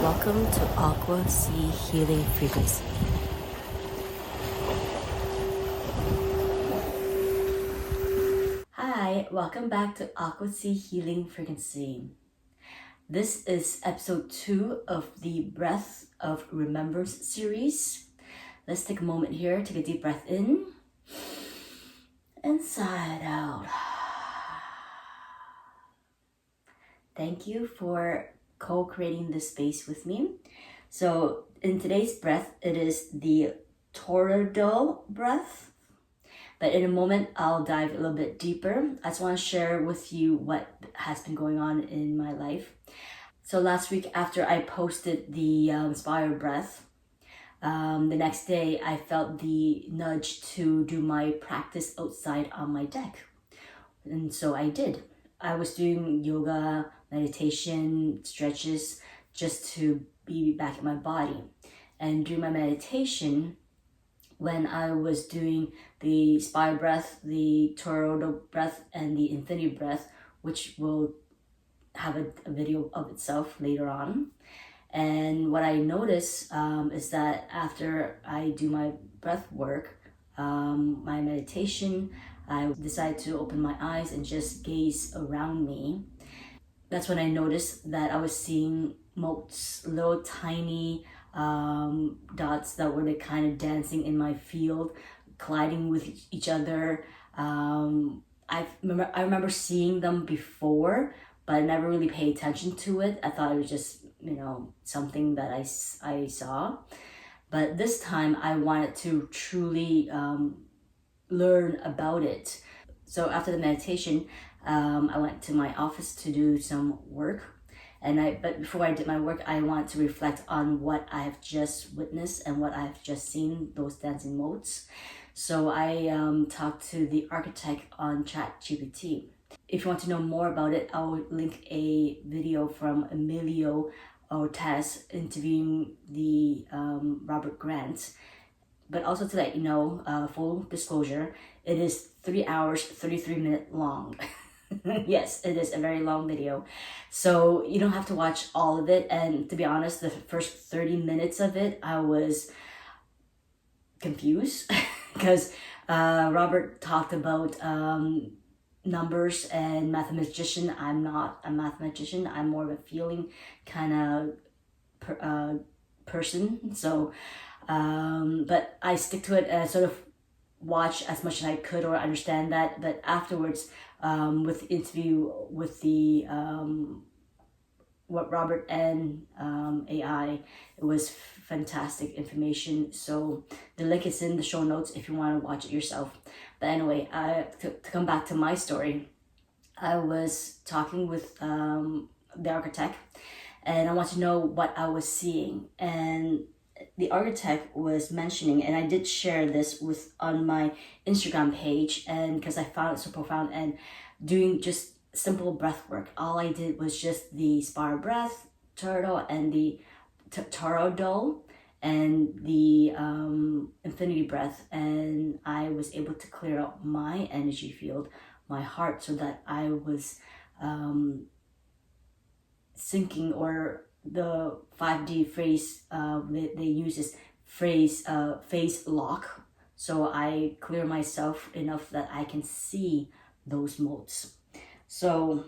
Welcome to Aquasea Healing Frequency. Hi, welcome back to Aquasea Healing Frequency. This is episode 2 of the Breath of Remembrance series. Let's take a moment here, take a deep breath in, and sigh out. Thank you for co-creating this space with me. So in today's breath, it is the Toroidal Breath. But in a moment, I'll dive a little bit deeper. I just want to share with you what has been going on in my life. So last week, after I posted the Inspired Breath, the next day I felt the nudge to do my practice outside on my deck. And so I did. I was doing yoga, meditation, stretches, just to be back in my body. And during my meditation, when I was doing the Inspired Breath, the Toroidal Breath, and the Infinity Breath, which will have a video of itself later on. And what I notice is that after I do my breath work, my meditation, I decide to open my eyes and just gaze around me. That's when I noticed that I was seeing motes, little tiny dots that were like kind of dancing in my field, colliding with each other. I remember seeing them before, but I never really paid attention to it. I thought it was just, something that I saw. But this time I wanted to truly learn about it. So after the meditation, I went to my office to do some work. But before I did my work, I wanted to reflect on what I've just witnessed and what I've just seen, those dancing motes. So I talked to the architect on ChatGPT. If you want to know more about it, I'll link a video from Emilio Ortez interviewing the Robert Grant. But also to let you know, full disclosure, it is 3 hours, 33 minutes long. Yes, it is a very long video. So you don't have to watch all of it. And to be honest, the first 30 minutes of it, I was confused because Robert talked about numbers and mathematician. I'm not a mathematician. I'm more of a feeling kind of person. So, but I stick to it and sort of watch as much as I could or understand that. But afterwards, with the interview with the what Robert and AI, it was fantastic information. So the link is in the show notes if you want to watch it yourself. But anyway, to come back to my story, I was talking with the architect, and I want to know what I was seeing. And the architect was mentioning, and I did share this on my Instagram page, and because I found it so profound, and doing just simple breath work. All I did was just the Inspired Breath, Turtle, and the Toroidal, and the Infinity Breath, and I was able to clear out my energy field, my heart, so that I was syncing, or the 5D phrase they use is phase lock. So I clear myself enough that I can see those motes. So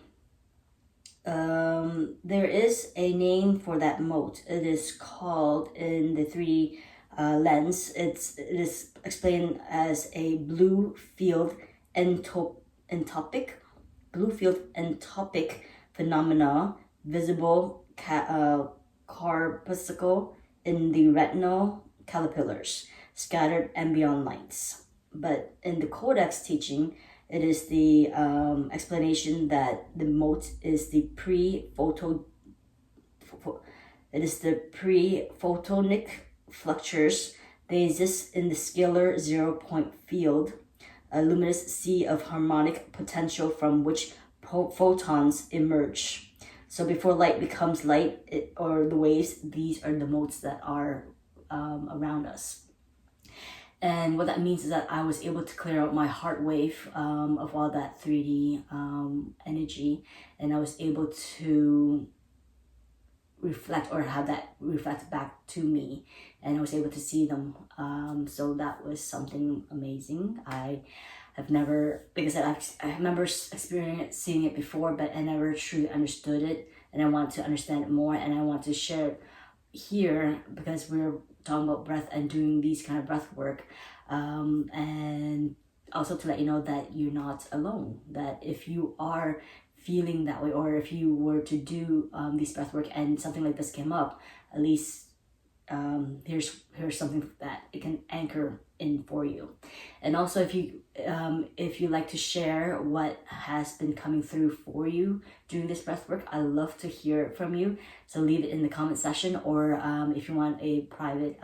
there is a name for that mote. It is called, in the 3D lens, it is explained as a blue field entopic phenomena, visible corpuscle in the retinal capillars, scattered ambient lights. But in the Codex teaching, it is the explanation that the mote is the pre-photonic fluctuators. They exist in the scalar 0-point field, a luminous sea of harmonic potential from which photons emerge. So before light becomes light, or the waves, these are the motes that are around us. And what that means is that I was able to clear out my heart wave of all that 3D energy, and I was able to reflect or have that reflect back to me, and I was able to see them. So that was something amazing. I have never, like I said, I remember experiencing it before, but I never truly understood it, and I want to understand it more, and I want to share it here because we're talking about breath and doing these kind of breath work, and also to let you know that you're not alone, that if you are feeling that way, or if you were to do these breath work and something like this came up, at least here's something that it can anchor in for you. And also, if you like to share what has been coming through for you during this breath work, I love to hear it from you. So leave it in the comment section, or if you want a private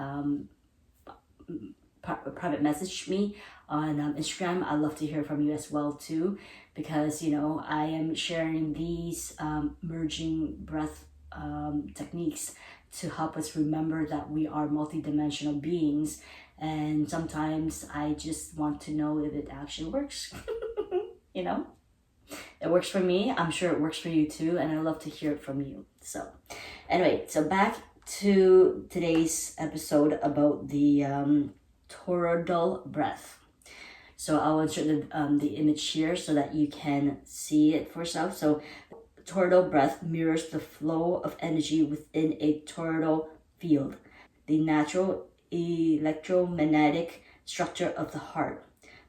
message me on Instagram, I'd love to hear from you as well too, because I am sharing these merging breath techniques to help us remember that we are multidimensional beings, and sometimes I just want to know if it actually works. It works for me. I'm sure it works for you too, and I love to hear it from you. So anyway, so back to today's episode about the Toroidal Breath. So I'll insert the image here so that you can see it for yourself. So Toroidal breath mirrors the flow of energy within a toroidal field, the natural electromagnetic structure of the heart,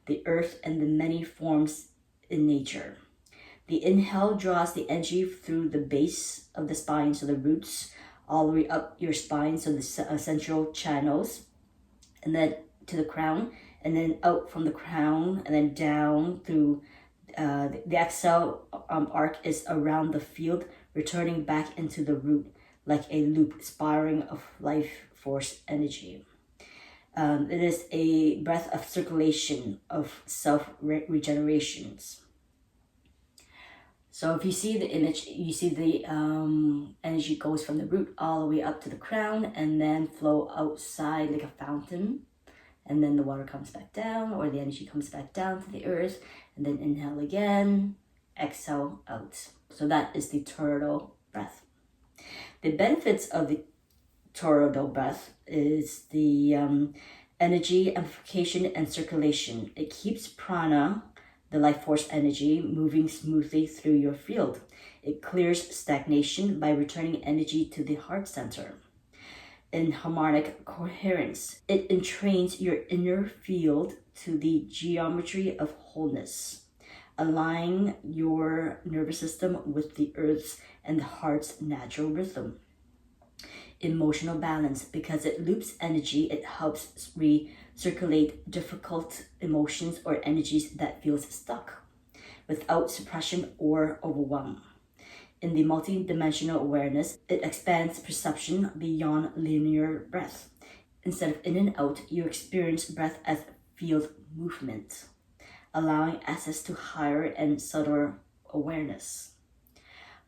the earth, and the many forms in nature. The inhale draws the energy through the base of the spine, so the roots, all the way up your spine, so the central channels, and then to the crown, and then out from the crown, and then down through the exhale arc is around the field, returning back into the root like a loop spiraling of life force energy. It is a breath of circulation, of self-regenerations. So if you see the image, you see the energy goes from the root all the way up to the crown and then flow outside like a fountain. And then the water comes back down, or the energy comes back down to the earth, and then inhale again, exhale out. So that is the Toroidal breath. The benefits of the Toroidal breath is the energy amplification and circulation. It keeps prana, the life force energy, moving smoothly through your field. It clears stagnation by returning energy to the heart center. In harmonic coherence, it entrains your inner field to the geometry of wholeness, aligning your nervous system with the earth's and the heart's natural rhythm. Emotional balance, because it loops energy, it helps recirculate difficult emotions or energies that feels stuck without suppression or overwhelm. In the multi-dimensional awareness, it expands perception beyond linear breath. Instead of in and out, you experience breath as field movement, allowing access to higher and subtler awareness.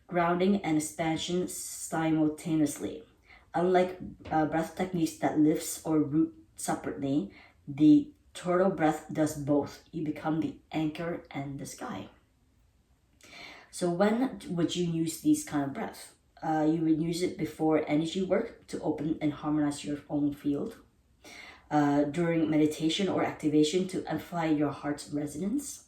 Grounding and expansion simultaneously. Unlike breath techniques that lifts or root separately, the Toroidal breath does both. You become the anchor and the sky. So when would you use these kind of breath? You would use it before energy work to open and harmonize your own field. During meditation or activation to amplify your heart's resonance.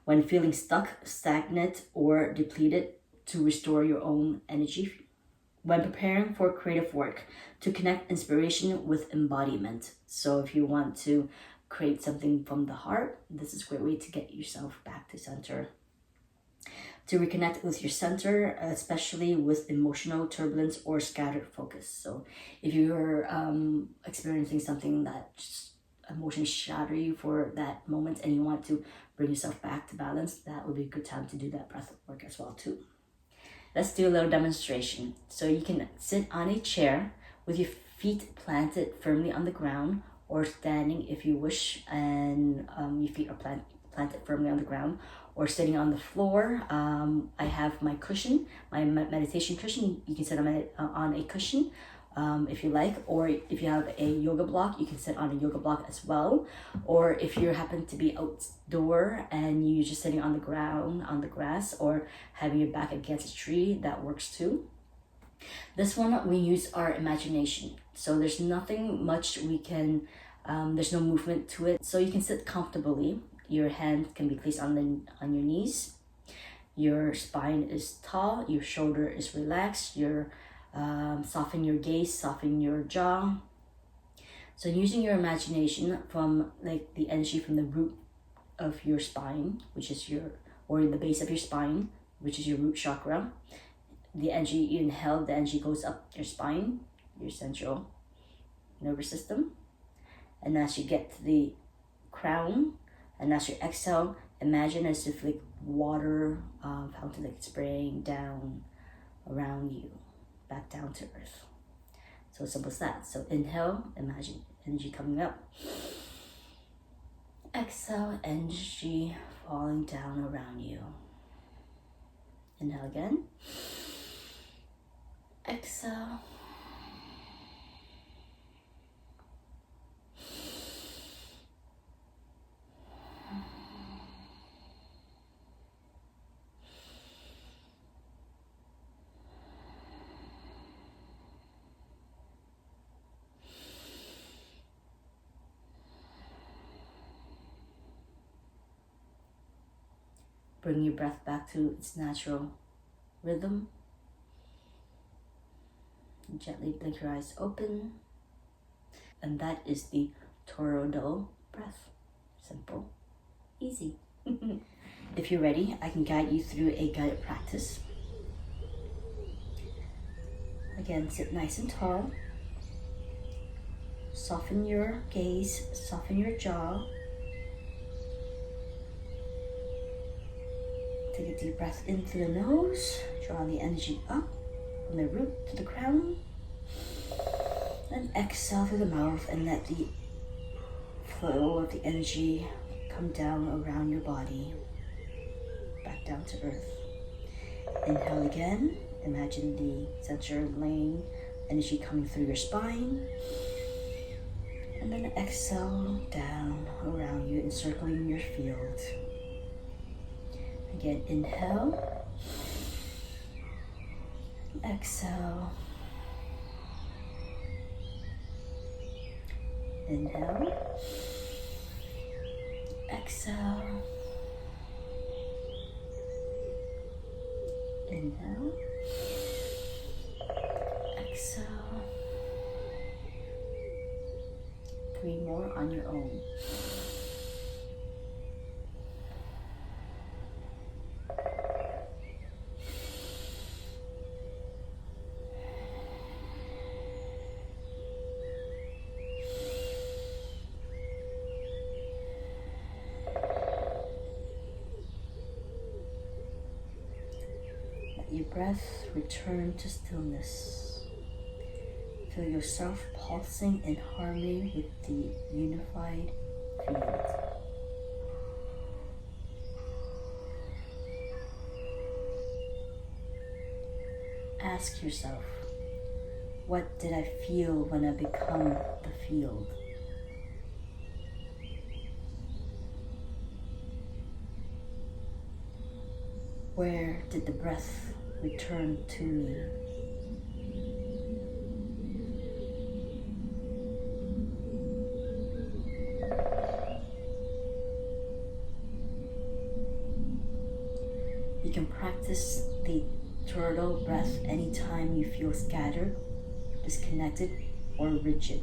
When feeling stuck, stagnant, or depleted, to restore your own energy. When preparing for creative work, to connect inspiration with embodiment. So if you want to create something from the heart, this is a great way to get yourself back to center. To reconnect with your center, especially with emotional turbulence or scattered focus. So if you're experiencing something that just emotionally shatter you for that moment and you want to bring yourself back to balance, that would be a good time to do that breath work as well too. Let's do a little demonstration. So you can sit on a chair with your feet planted firmly on the ground, or standing if you wish, and your feet are planted firmly on the ground, or sitting on the floor. I have my cushion, my meditation cushion. You can sit on a cushion if you like, or if you have a yoga block, you can sit on a yoga block as well. Or if you happen to be outdoor and you're just sitting on the ground, on the grass, or having your back against a tree, that works too. This one, we use our imagination. So there's nothing much we can, there's no movement to it. So you can sit comfortably. Your hand can be placed on your knees. Your spine is tall, your shoulder is relaxed, soften your gaze, soften your jaw. So using your imagination from like the energy from the root of your spine, which is or the base of your spine, which is your root chakra. The energy you inhale, the energy goes up your spine, your central nervous system. And as you get to the crown, and as you exhale, imagine as if like water fountain like spraying down around you, back down to earth. So simple as that. So inhale, imagine energy coming up. Exhale, energy falling down around you. Inhale again. Exhale. Bring your breath back to its natural rhythm. Gently blink your eyes open. And that is the Toroidal breath. Simple, easy. If you're ready, I can guide you through a guided practice. Again, sit nice and tall. Soften your gaze, soften your jaw. Take a deep breath in through the nose, draw the energy up from the root to the crown. And exhale through the mouth and let the flow of the energy come down around your body, back down to earth. Inhale again, imagine the center lane, energy coming through your spine. And then exhale down around you, encircling your field. Again, inhale, exhale, inhale, exhale, inhale, exhale. 3 more on your own. Your breath return to stillness. Feel yourself pulsing in harmony with the unified field. Ask yourself, what did I feel when I become the field? Where did the breath return to me? You can practice the Toroidal breath anytime you feel scattered, disconnected, or rigid.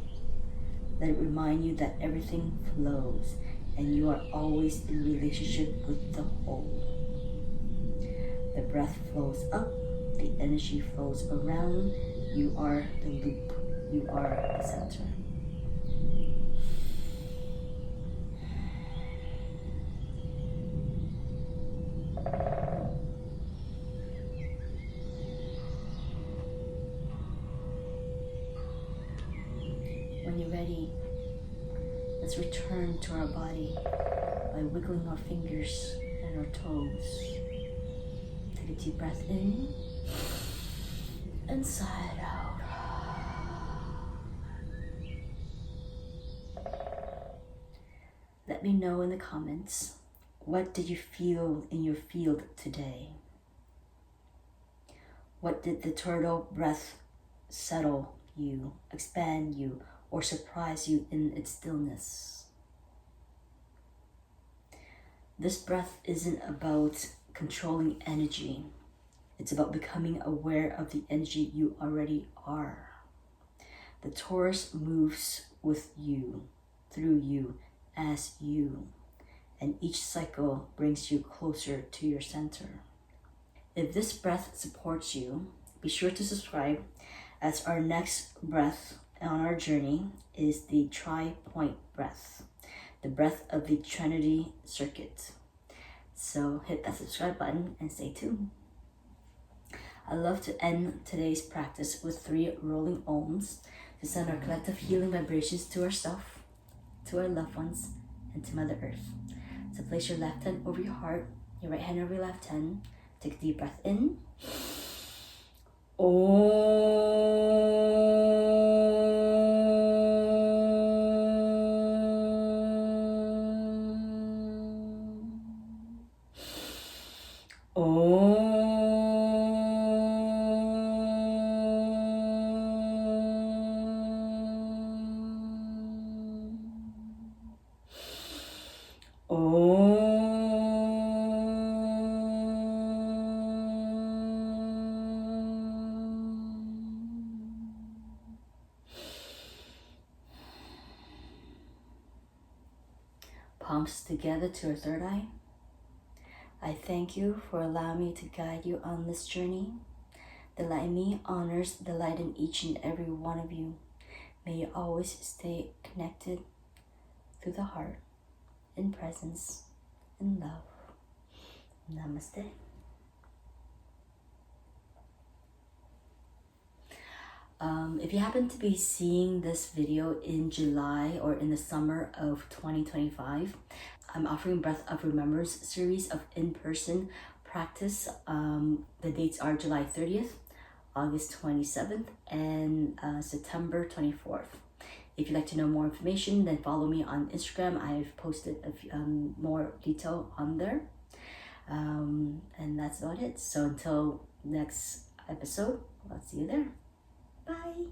Let it remind you that everything flows and you are always in relationship with the whole. The breath flows up, the energy flows around. You are the loop. You are the center. When you're ready, let's return to our body by wiggling our fingers and our toes. Take a deep breath in and sigh it out. Let me know in the comments, what did you feel in your field today? What did the Toroidal breath settle you, expand you, or surprise you in its stillness? This breath isn't about controlling energy. It's about becoming aware of the energy you already are. The Taurus moves with you, through you, as you, and each cycle brings you closer to your center. If this breath supports you, be sure to subscribe, as our next breath on our journey is the tri-point breath, the breath of the Trinity circuit. So hit that subscribe button and stay tuned. I love to end today's practice with 3 rolling ohms to send our collective healing vibrations to ourselves, to our loved ones, and to Mother Earth. So place your left hand over your heart, your right hand over your left hand. Take a deep breath in. Palms together to our third eye. I thank you for allowing me to guide you on this journey. The light in me honors the light in each and every one of you. May you always stay connected through the heart, in presence, in love. Namaste. If you happen to be seeing this video in July or in the summer of 2025, I'm offering Breath of Remembrance series of in-person practice. The dates are July 30th, August 27th, and September 24th. If you'd like to know more information, then follow me on Instagram. I've posted more detail on there. And that's about it. So until next episode, I'll see you there. Bye.